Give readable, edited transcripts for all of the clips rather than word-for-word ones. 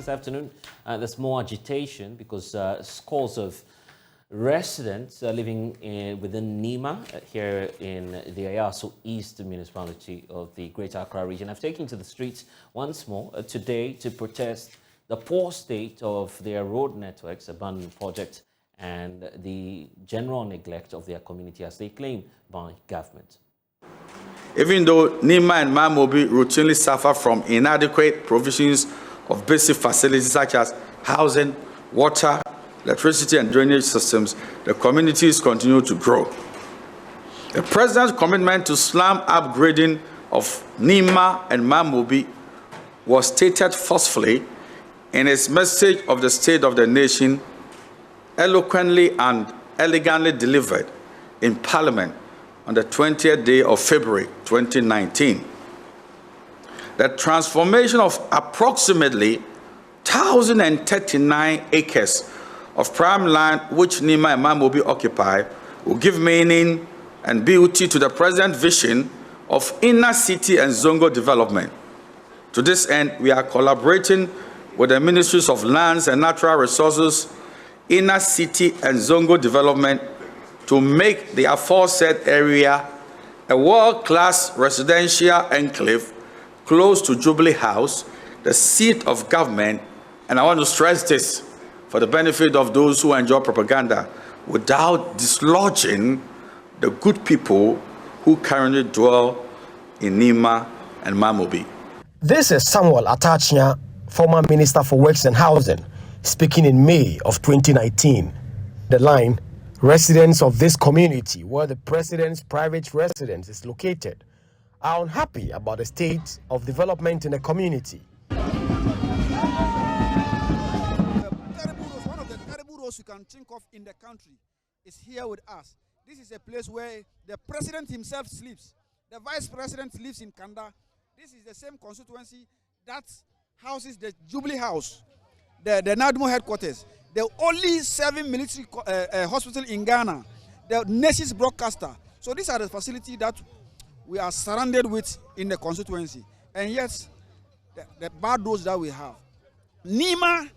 this afternoon, there's more agitation because scores of residents living within Nima here in the Ayasu East municipality of the Greater Accra region have taken to the streets once more today to protest the poor state of their road networks, abandoned projects, and the general neglect of their community as they claim by government. Even though Nima and Mamobi routinely suffer from inadequate provisions of basic facilities such as housing, water, electricity and drainage systems, the communities continue to grow. The President's commitment to slum upgrading of Nima and Mamobi was stated forcefully in his message of the State of the Nation, eloquently and elegantly delivered in Parliament on the 20th day of February 2019. The transformation of approximately 1,039 acres of prime land which Nima and Mamobi occupy will give meaning and beauty to the present vision of inner city and Zongo development. To this end, we are collaborating with the Ministries of Lands and Natural Resources, Inner City and Zongo Development to make the aforesaid area a world-class residential enclave close to Jubilee House, the seat of government, and I want to stress this for the benefit of those who enjoy propaganda, without dislodging the good people who currently dwell in Nima and Mamobi. This is Samuel Atachia, former Minister for Works and Housing, speaking in May of 2019. The line, residents of this community where the President's private residence is located are unhappy about the state of development in the community. One of the terrible roads you can think of in the country is here with us. This is a place where the President himself sleeps. The Vice President lives in Kanda. This is the same constituency that houses the Jubilee House, the NADMO headquarters, the only serving military hospital in Ghana, the nation's broadcaster. So these are the facilities that we are surrounded with in the constituency. And yet, the bad roads that we have. Nima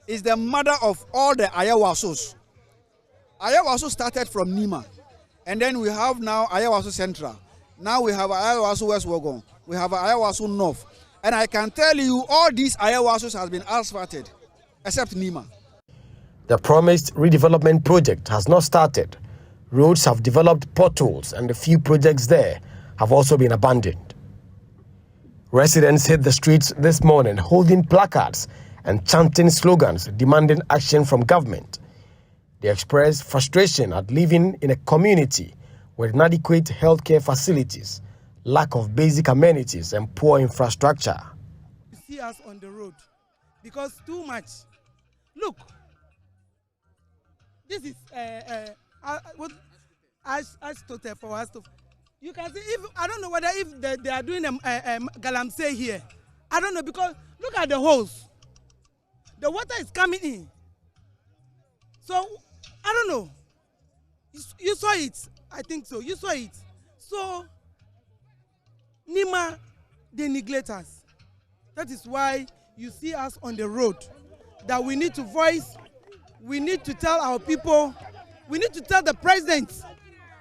is the mother of all the Ayawasos. Ayawaso started from Nima. And then we have now Ayawaso Central. Now we have Ayawaso West Wogon. We have Ayawaso North. And I can tell you, all these Ayawasos has been asphalted, except Nima. The promised redevelopment project has not started. Roads have developed potholes and a few projects there have also been abandoned. Residents hit the streets this morning holding placards and chanting slogans demanding action from government. They expressed frustration at living in a community with inadequate healthcare facilities, lack of basic amenities and poor infrastructure. You see us on the road because too much. Look, this is what astroturf for us to. You can see if I don't know whether if they are doing a galamsey here. I don't know because look at the holes. The water is coming in. So I don't know. You saw it. I think so. You saw it. So Nima, they neglect us. That is why you see us on the road. That we need to voice. We need to tell our people. We need to tell the president,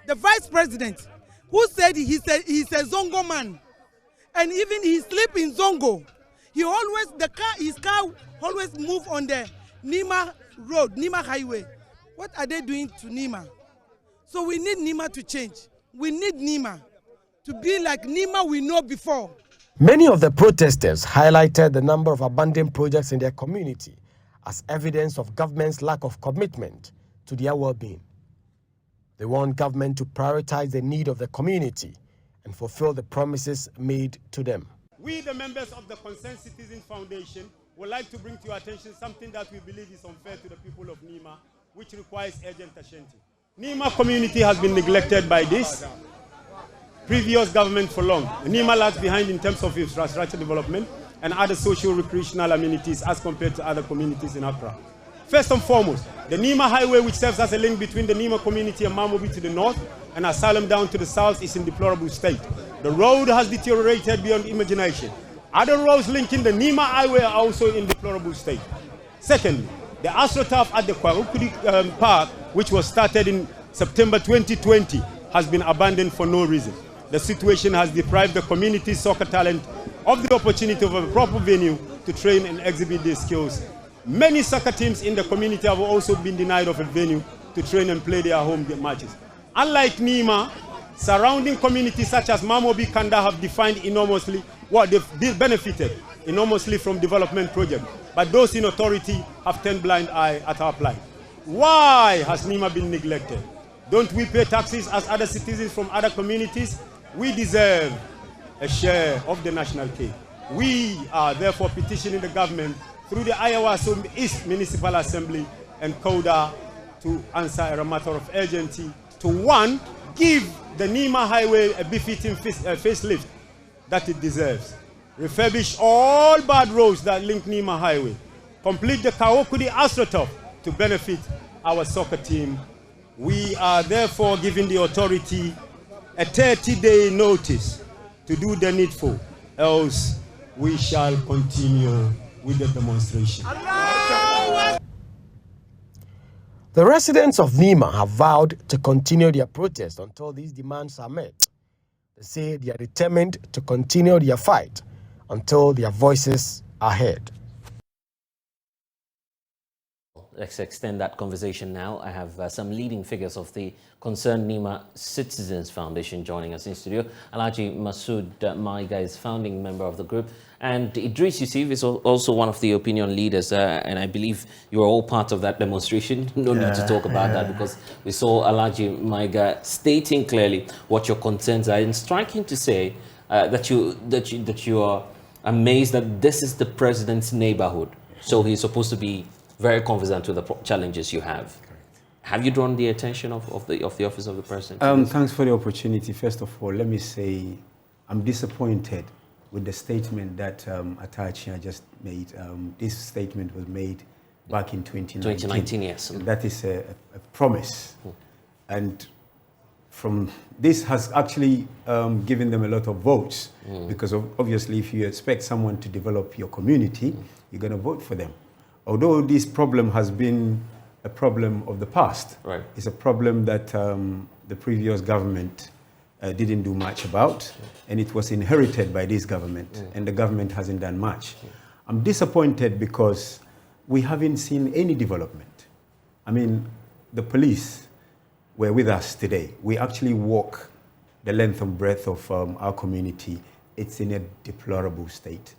the vice president, who said he's a Zongo man, and even he sleep in Zongo. He always his car always move on the Nima road, Nima highway. What are they doing to Nima? So we need Nima to change. We need Nima to be like Nima we know before. Many of the protesters highlighted the number of abandoned projects in their community as evidence of government's lack of commitment to their well-being. They want government to prioritize the need of the community and fulfill the promises made to them. We, the members of the Concerned Citizen Foundation, would like to bring to your attention something that we believe is unfair to the people of Nima, which requires urgent attention. Nima community has been neglected by this previous government for long. Nima lags behind in terms of infrastructure development and other social recreational amenities as compared to other communities in Accra. First and foremost, the Nima Highway, which serves as a link between the Nima community and Mamobi to the north and Asylum down to the south, is in deplorable state. The road has deteriorated beyond imagination. Other roads linking the Nima Highway are also in deplorable state. Secondly, the AstroTurf at the Kwarukudi Park, which was started in September 2020, has been abandoned for no reason. The situation has deprived the community's soccer talent of the opportunity of a proper venue to train and exhibit their skills. Many soccer teams in the community have also been denied of a venue to train and play their home matches. Unlike Nima, surrounding communities such as Mamobi, Kanda have defined enormously what they've benefited enormously from development projects. But those in authority have turned blind eye at our plight. Why has Nima been neglected? Don't we pay taxes as other citizens from other communities? We deserve a share of the national cake. We are therefore petitioning the government through the Iowa East Municipal Assembly and CODA to answer a matter of urgency to, one, give the Nima Highway a befitting facelift that it deserves. Refurbish all bad roads that link Nima Highway. Complete the Kawokudi AstroTurf to benefit our soccer team. We are therefore giving the authority a 30-day notice to do the needful, else we shall continue with the demonstration. The residents of Nima have vowed to continue their protest until these demands are met. They say they are determined to continue their fight until their voices are heard. Let's extend that conversation now. I have some leading figures of the Concerned Nima Citizens Foundation joining us in studio. Alhaji Masood Maiga is founding member of the group, and Idris Yusuf is also one of the opinion leaders, and I believe you are all part of that demonstration. No need to talk about that, because we saw Alhaji Maiga stating clearly what your concerns are, and striking to say that you are amazed that this is the president's neighborhood, so he's supposed to be very confident with the challenges you have. Have you drawn the attention of the office of the president? Thanks for the opportunity. First of all, let me say I'm disappointed with the statement that Atachia just made. This statement was made back in 2019. 2019, yes. And that is a promise. And from this has actually given them a lot of votes, because obviously if you expect someone to develop your community, you're going to vote for them. Although this problem has been a problem of the past, right. It's a problem that the previous government didn't do much about, and it was inherited by this government, and the government hasn't done much. I'm disappointed because we haven't seen any development. I mean, the police were with us today. We actually walk the length and breadth of our community. It's in a deplorable state.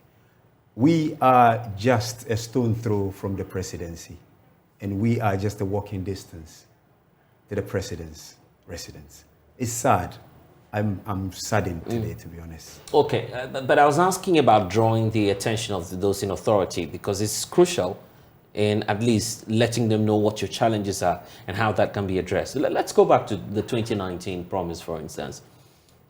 We are just a stone throw from the presidency, and we are just a walking distance to the president's residence. It's sad. I'm saddened today, to be honest. Okay, but I was asking about drawing the attention of those in authority, because it's crucial in at least letting them know what your challenges are and how that can be addressed. Let's go back to the 2019 promise, for instance.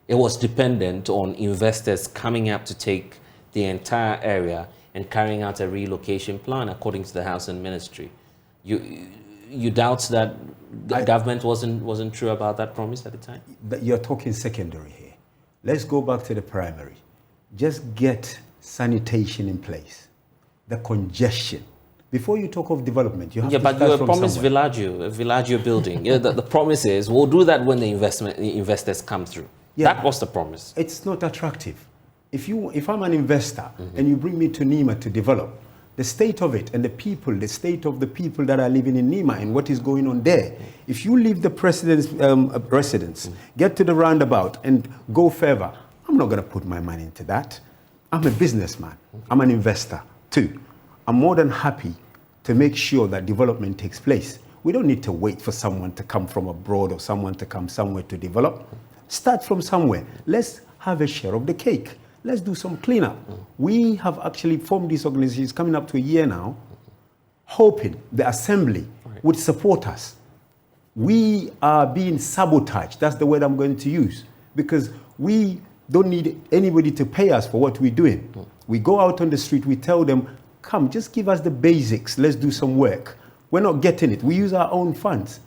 It was dependent on investors coming up to take the entire area and carrying out a relocation plan according to the Housing Ministry. You doubt that the government wasn't true about that promise at the time? You're talking secondary here. Let's go back to the primary. Just get sanitation in place. The congestion. Before you talk of development, you have to start from somewhere. Yeah, but you promised Villaggio building. Yeah, the promise is we'll do that when the investors come through. Yeah, that was the promise. It's not attractive. If I'm an investor and you bring me to Nima to develop, the state of it and the state of the people that are living in Nima and what is going on there, if you leave the president's residence, get to the roundabout and go further, I'm not going to put my money into that. I'm a businessman. I'm an investor too. I'm more than happy to make sure that development takes place. We don't need to wait for someone to come from abroad or someone to come somewhere to develop. Start from somewhere. Let's have a share of the cake. Let's do some cleanup. We have actually formed these organizations coming up to a year now, hoping the assembly would support us. We are being sabotaged. That's the word I'm going to use, because we don't need anybody to pay us for what we're doing. We go out on the street, we tell them, come, just give us the basics. Let's do some work. We're not getting it. We use our own funds.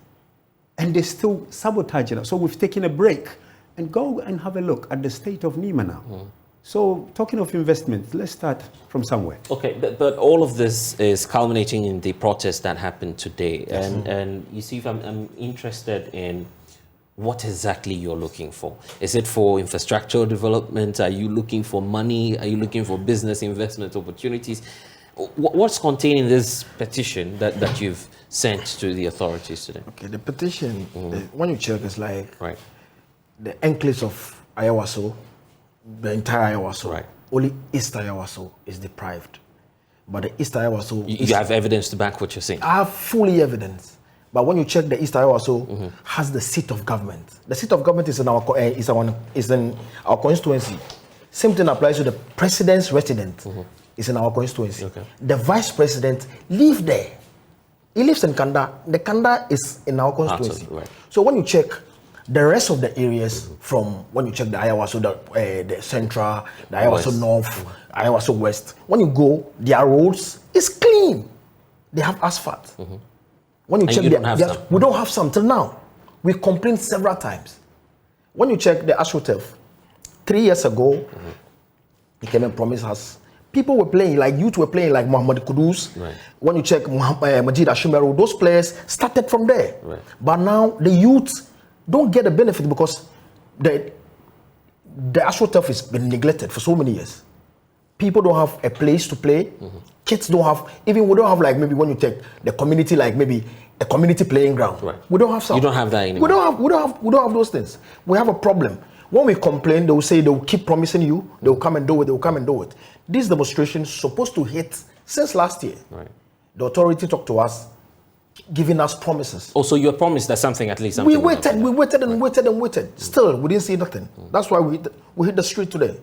And they're still sabotaging us. So we've taken a break and go and have a look at the state of Nima now. So talking of investment, let's start from somewhere. Okay, but all of this is culminating in the protest that happened today. And you see, if I'm interested in what exactly you're looking for. Is it for infrastructural development? Are you looking for money? Are you looking for business investment opportunities? What's contained in this petition that you've sent to the authorities today? Okay, the petition, when you check, it's like Right. the enclaves of Ayawaso, the entire Ayawaso, Right. only East Ayawaso is deprived. But the East Ayawaso... You have evidence to back what you're saying? I have fully evidence. But when you check, the East Ayawaso has the seat of government. The seat of government is in our constituency. Same thing applies to the president's residence. It's in our constituency. Okay. The vice president lives there. He lives in Kanda. The Kanda is in our constituency. Right. So when you check the rest of the areas, from when you check the Ayawaso, the Central, the Ayawaso West. North, Ayawaso West, when you go, their roads is clean. They have asphalt. When you And check, you don't have some? we don't have some till now. We complained several times. When you check the AstroTurf, 3 years ago, he came and promised us. People were playing, like youth were playing, like Muhammad Kudus. Right. When you check Majid Ashimeru, those players started from there. Right. But now the youth don't get the benefit because the AstroTurf has been neglected for so many years. People don't have a place to play. Kids don't have, even we don't have, like maybe when you take the community, like maybe a community playing ground. Right. We don't have some. You don't have that anymore. We don't have those things. We have a problem. When we complain, they will say they will keep promising you, they will come and do it, they will come and do it. This demonstration is supposed to hit since last year. Right. The authority talked to us, giving us promises. Also, you were promised that something, at least We something. waited and waited and waited. Still, we didn't see nothing. That's why we hit the street today.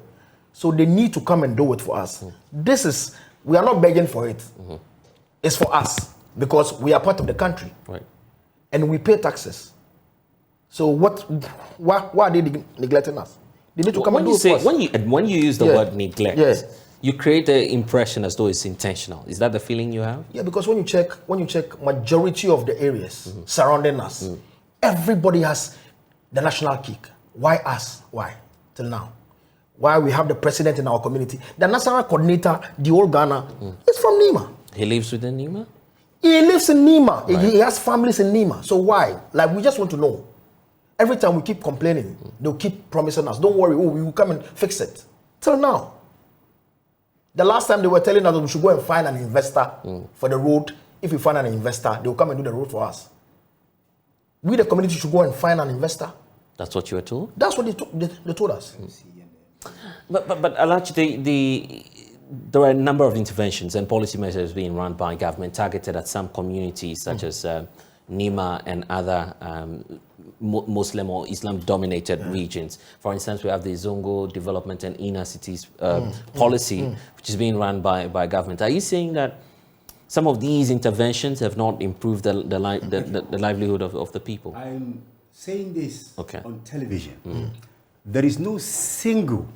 So they need to come and do it for us. This is, we are not begging for it. It's for us because we are part of the country. Right. And we pay taxes. So why are they neglecting us? They need to come When and you do it for say, us. when you use the Yeah. word neglect, Yeah. you create the impression as though it's intentional. Is that the feeling you have? Yeah, because when you check majority of the areas surrounding us, everybody has the national kick. Why us? Why? Till now. Why we have the president in our community? The national coordinator, the old Ghana, is from Nima. He lives within Nima? He lives in Nima. Right. He has families in Nima. So why? Like, we just want to know. Every time we keep complaining, they'll keep promising us, don't worry, we will come and fix it. Till now. The last time they were telling us that we should go and find an investor for the road. If we find an investor, they'll come and do the road for us. We, the community, should go and find an investor. That's what you were told? That's what they told us. But Alhaji, there are a number of interventions and policy measures being run by government targeted at some communities such as Nima and other Muslim or Islam-dominated regions. For instance, we have the Zongo Development and Inner Cities policy, which is being run by government. Are you saying that some of these interventions have not improved the livelihood of the people? I'm saying this Okay. on television. There is no single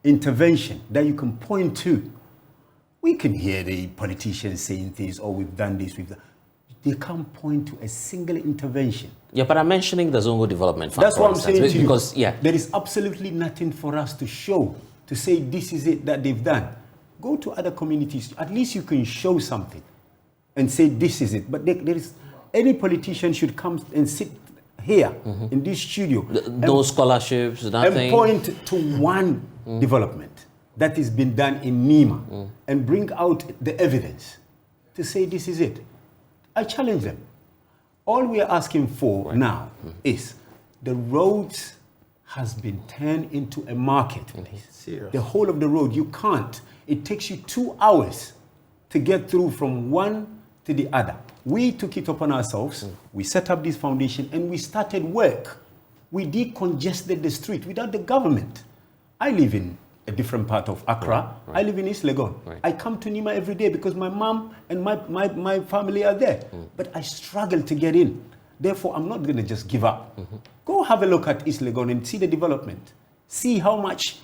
intervention that you can point to. We can hear the politicians saying things, oh, we've done this, we've done. They can't point to a single intervention. Yeah, but I'm mentioning the Zongo Development Fund. That's for what I'm instance, saying to you. because, yeah. There is absolutely nothing for us to show, to say this is it that they've done. Go to other communities. At least you can show something and say this is it. But there is, any politician should come and sit here in this studio. No scholarships, nothing. And point to one development that has been done in Nima and bring out the evidence to say this is it. I challenge them. All we are asking for now is the roads has been turned into a market. The whole of the road, you can't. It takes you 2 hours to get through from one to the other. We took it upon ourselves. We set up this foundation and we started work. We decongested the street without the government. I live in a different part of Accra. I live in East Legon. I come to Nima every day because my mom and my family are there. But I struggle to get in. Therefore, I'm not going to just give up. Go have a look at East Legon and see the development. See how much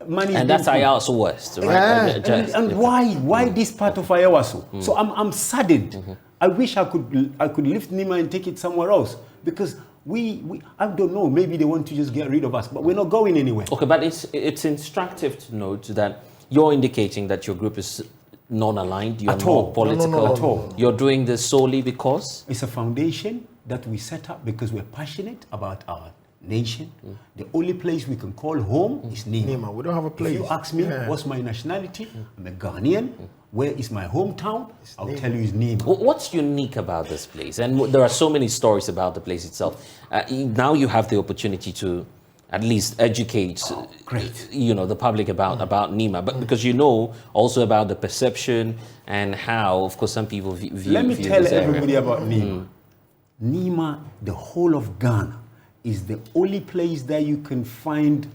money. And that's Ayawaso West, right? And why this part of Ayawaso? So I'm saddened. I wish I could lift Nima and take it somewhere else, because I don't know, maybe they want to just get rid of us, but we're not going anywhere. Okay, but it's instructive to note that you're indicating that your group is non-aligned, you're At all. not political. No, at all. You're doing this solely because? It's a foundation that we set up because we're passionate about our nation. The only place we can call home is Nima. We don't have a place. If you ask me what's my nationality, I'm a Ghanaian. Where is my hometown? I'll tell you it's Nima. What's unique about this place? And there are so many stories about the place itself. Now you have the opportunity to at least educate the public about Nima, but because you know also about the perception and how, of course, some people view Let me tell this everybody area. about Nima. Nima, the whole of Ghana, is the only place that you can find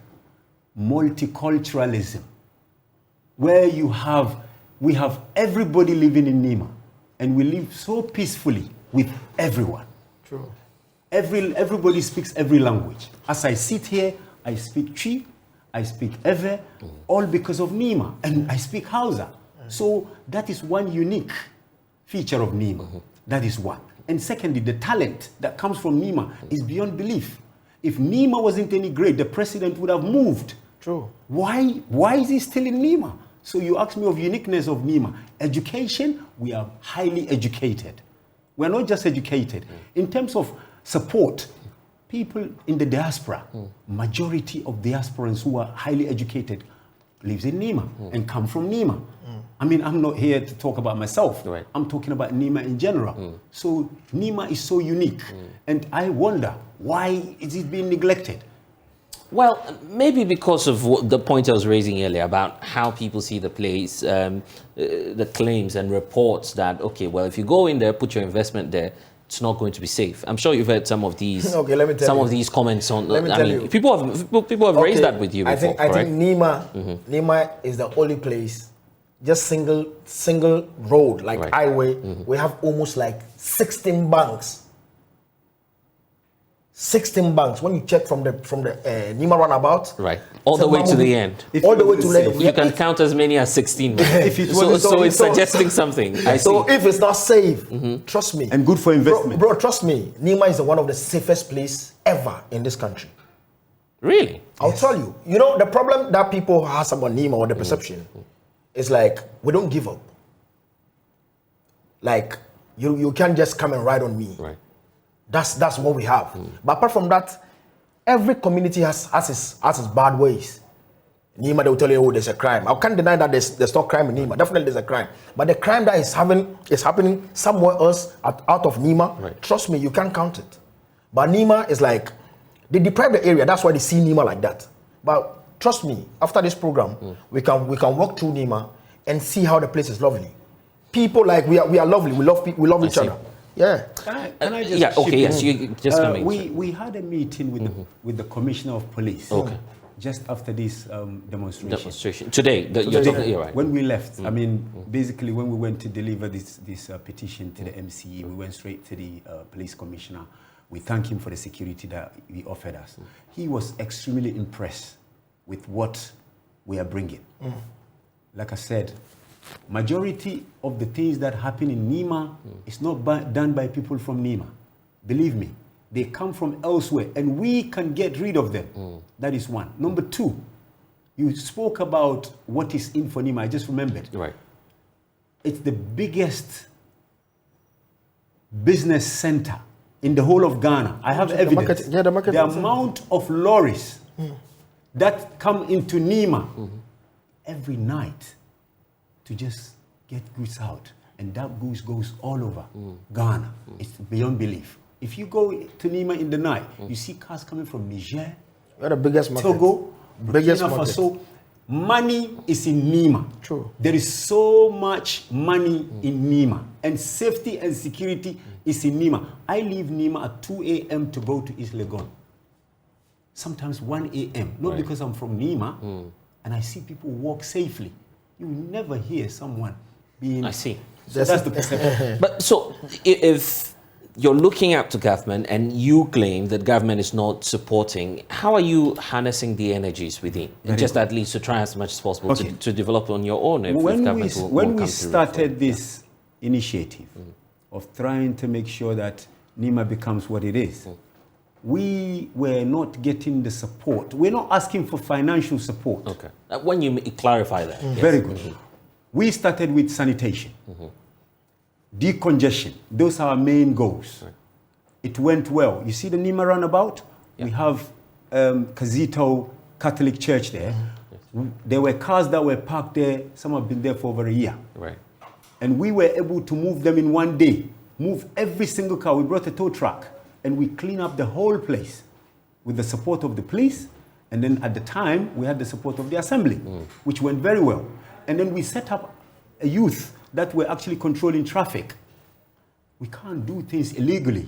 multiculturalism, where we have everybody living in Nima, and we live so peacefully with everyone. True. Everybody speaks every language. As I sit here, I speak Chi, I speak Ewe, all because of Nima, and I speak Hausa. So that is one unique feature of Nima. That is one. And secondly, the talent that comes from Nima is beyond belief. If Nima wasn't any great, the president would have moved. True. Why is he still in Nima? So you ask me of uniqueness of Nima. Education, we are highly educated. We're not just educated. In terms of support, people in the diaspora, majority of diasporans who are highly educated lives in Nima and come from Nima. I mean, I'm not here to talk about myself. Right. I'm talking about Nima in general. So Nima is so unique. And I wonder, why is it being neglected? Well, maybe because of the point I was raising earlier about how people see the place, the claims and reports that, okay, well, if you go in there, put your investment there, it's not going to be safe. I'm sure you've heard some of these. Okay, let me tell you. Of these comments on. Let me tell you. People have raised that with you before. I think Nima is the only place, just single road like highway. We have almost like 16 banks. 16 banks. When you check from the Nima roundabout, right, all the way to the end, all the way to the end, you can count as many as 16. So it's suggesting something. So if it's not safe, trust me, and good for investment, bro, trust me, Nima is one of the safest place ever in this country. Really? I'll tell you. You know the problem that people has about Nima or the perception is like we don't give up. Like you can't just come and ride on me. Right. That's what we have. But apart from that, every community has its bad ways. Nima, they will tell you, oh, there's a crime. I can't deny that there's no crime in Nima. Definitely there's a crime. But the crime that is happening somewhere else out of Nima, trust me, you can't count it. But Nima is like, they deprive the area. That's why they see Nima like that. But trust me, after this program, we can walk through Nima and see how the place is lovely. People like, we are lovely. We love each other. Yeah. Can I just yes, you just come in. We had a meeting with the Commissioner of Police just after this demonstration. Today, you're right. When we left, I mean, basically when we went to deliver this petition to the MCE, we went straight to the Police Commissioner. We thank him for the security that he offered us. He was extremely impressed with what we are bringing. Like I said, majority of the things that happen in Nima is not done by people from Nima. Believe me, they come from elsewhere and we can get rid of them. That is one. Number two, you spoke about what is in for Nima. I just remembered. Right. It's the biggest business center in the whole of Ghana. I have evidence. The amount of lorries that come into Nima every night to just get goods out, and that goods goes all over Ghana. It's beyond belief. If you go to Nima in the night, you see cars coming from Niger, we're the biggest market. Togo, biggest Burkina market. Faso. Money is in Nima. True. There is so much money in Nima, and safety and security is in Nima. I leave Nima at 2 a.m. to go to East Legon. Sometimes 1 a.m. Not because I'm from Nima, and I see people walk safely. You will never hear someone being... I see. So that's the perception. But so if you're looking up to government and you claim that government is not supporting, how are you harnessing the energies within? Just at least to try as much as possible to develop on your own. When we started this initiative of trying to make sure that Nima becomes what it is, we were not getting the support. We're not asking for financial support. Okay. When you clarify that. Yes. Very good. We started with sanitation, decongestion. Those are our main goals. Right. It went well. You see the Nima roundabout? Yeah. We have Kazito Catholic Church there. There were cars that were parked there. Some have been there for over a year. Right. And we were able to move them in one day. Move every single car. We brought a tow truck and we cleaned up the whole place with the support of the police. And then at the time, we had the support of the assembly, which went very well. And then we set up a youth that were actually controlling traffic. We can't do things illegally.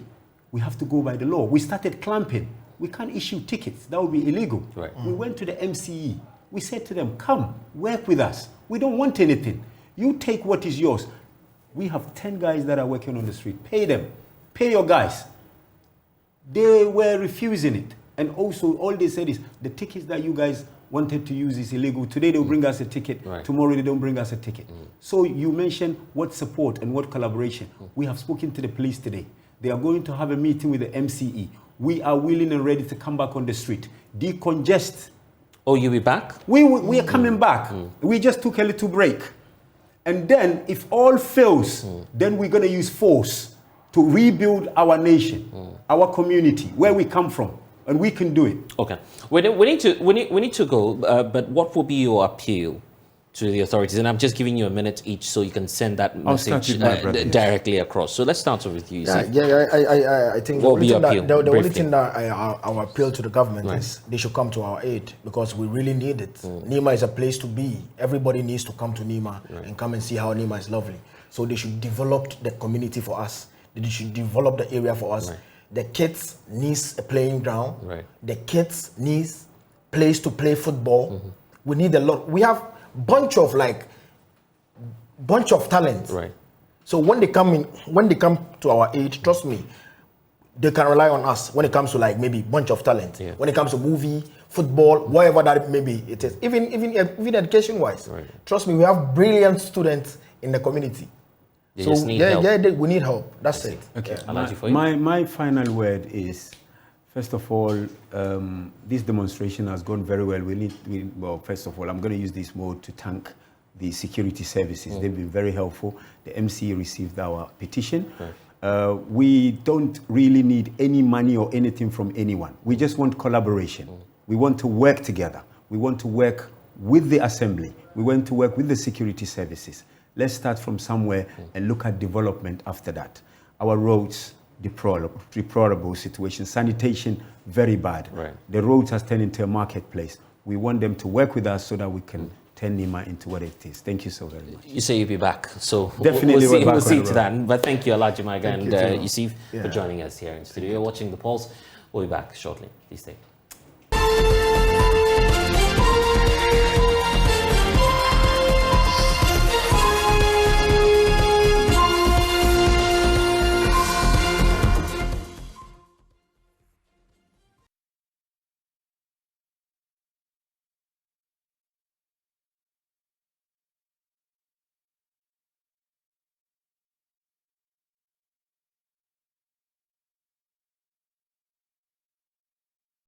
We have to go by the law. We started clamping. We can't issue tickets. That would be illegal. Right. We went to the MCE. We said to them, come, work with us. We don't want anything. You take what is yours. We have 10 guys that are working on the street. Pay them. Pay your guys. They were refusing it. And also, all they said is, the tickets that you guys wanted to use is illegal. Today, they'll bring us a ticket. Right. Tomorrow, they don't bring us a ticket. So you mentioned what support and what collaboration. We have spoken to the police today. They are going to have a meeting with the MCE. We are willing and ready to come back on the street. Decongest. Oh, you'll be back? We are coming back. We just took a little break. And then, if all fails, then we're going to use force to rebuild our nation, our community, where we come from. And we can do it. Okay. We need to go, but what will be your appeal to the authorities? And I'm just giving you a minute each so you can send that message directly across. So let's start off with you. I think what will be your appeal? The only thing that our appeal to the government is they should come to our aid because we really need it. Nima is a place to be. Everybody needs to come to Nima and come and see how Nima is lovely. So they should develop the community for us. They should develop the area for us. Right. The kids needs a playing ground. Right. The kids needs place to play football. We need a lot. We have bunch of talent. Right. So when they come to our aid, trust me, they can rely on us when it comes to maybe bunch of talent. Yeah. When it comes to movie, football, whatever that maybe it is. Even education wise. Right. Trust me, we have brilliant students in the community. We need help. That's it. Okay. My final word is, first of all, this demonstration has gone very well. First of all, I'm going to use this mode to thank the security services. They've been very helpful. The MCE received our petition. Right. We don't really need any money or anything from anyone. We just want collaboration. We want to work together. We want to work with the assembly. We want to work with the security services. Let's start from somewhere and look at development after that. Our roads, deplorable situation. Sanitation, very bad. Right. The roads has turned into a marketplace. We want them to work with us so that we can turn Nima into what it is. Thank you so very much. You say you'll be back, so definitely we'll see to that. But thank you, Alhaji Maiga and Yusuf for joining us here in studio. You're watching The Pulse. We'll be back shortly. Please stay.